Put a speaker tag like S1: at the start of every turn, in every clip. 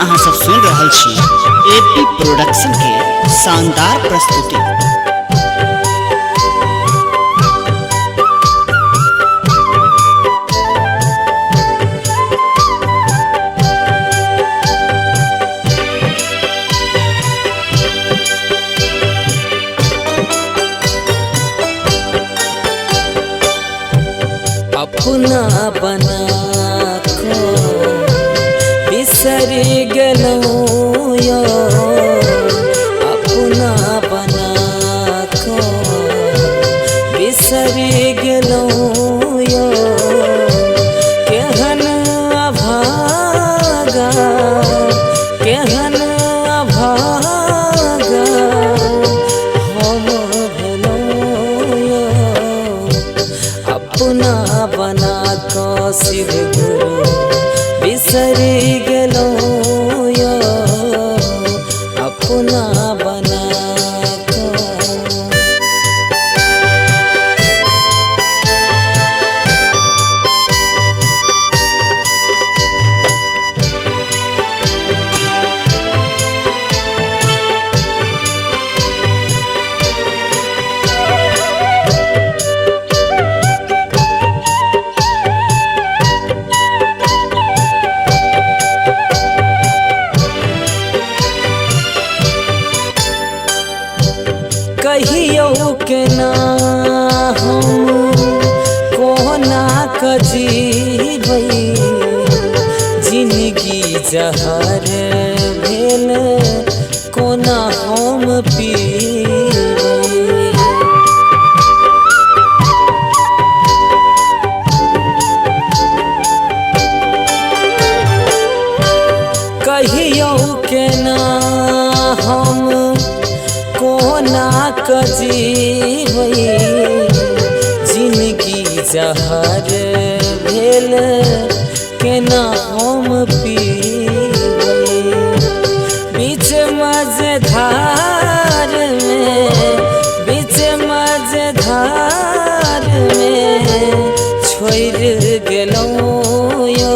S1: अहाँ सब सुन रहल छी एपी प्रोडक्शन के शानदार प्रस्तुति।
S2: अपना बना को बिसर गेलो यो, अपना बना को बिसर गेलो यो। केहन अभागा, केहन अभागा हम भेलो यो। अपना बना को शिव गुरु बिसर गेलो यो, अपना बना को। कहियो के ना हम कोना कजीबै, जिंदगी जहर भेल कोना हम पीबै। कहियो के ना हम कोना कजीबै, जिंदगी जहर भेल केना हम पीबै। बीच मझधार में, बीच मझधार में छोड़ गेलो यो।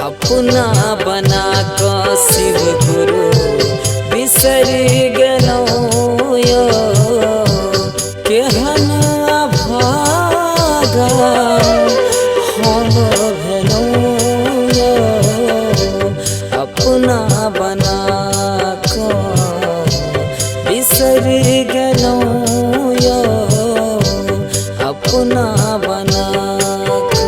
S2: अपना बना को शिव गुरु बिसर गेलो यो। केहन अभागा हम भेलो यो। अपना बना को बिसर गेलो यो, अपना बना को।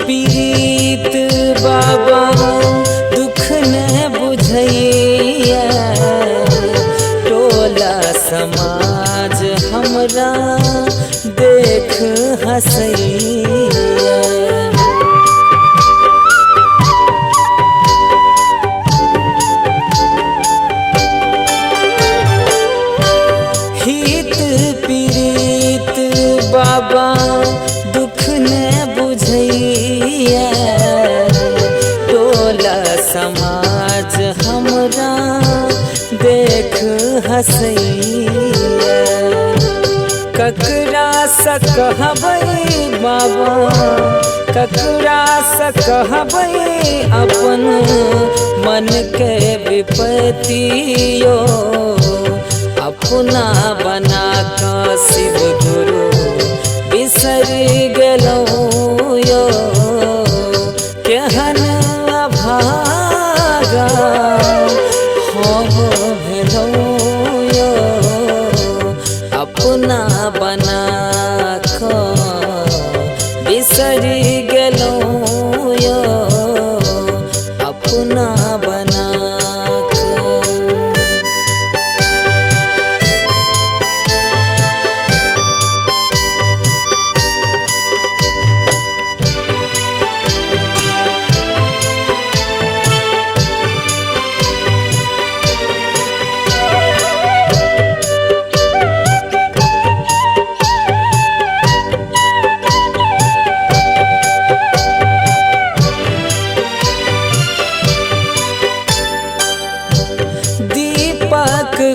S2: पीड़ित बाबा दुख न बुझैया, टोला समाज हमरा देख हंसैया। हित पीड़ित बाबा दुख न बुझैया, टोला समाज हमरा देख हंसैया। ककरा से कहबै बाबा, ककरा से कहबै अपन मन के विपत्तियो। अपना बना को शिव गुरु बिसर गेलो यो। केहन अभागा हम भेलो यो। अपना बना को बिसर गेलो यो, अपना बना को।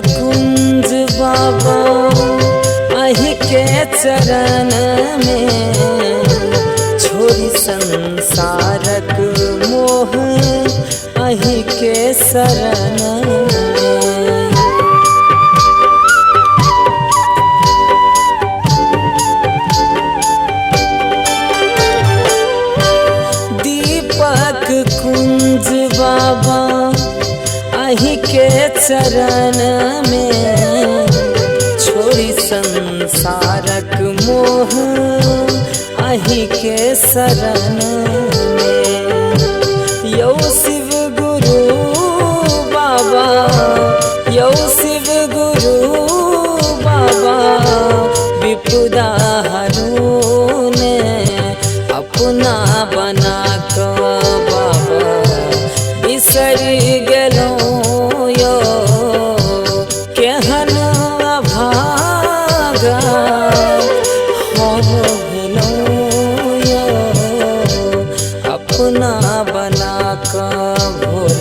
S2: कुंज बाबा अहि के चरण में, छोड़ी संसारक मोह अहि के शरण में। दीपक कुंज बाबा अहि के चरण में, छोड़ी संसारक मोह अहि के शरण में। यौ शिव गुरु बाबा, यौ शिव गुरु बाबा, विपदा हरूले अपना बना क बाबा बिसर गेलौं यो, केहन अभागा हम भेलौं यो, अपना बना क भोला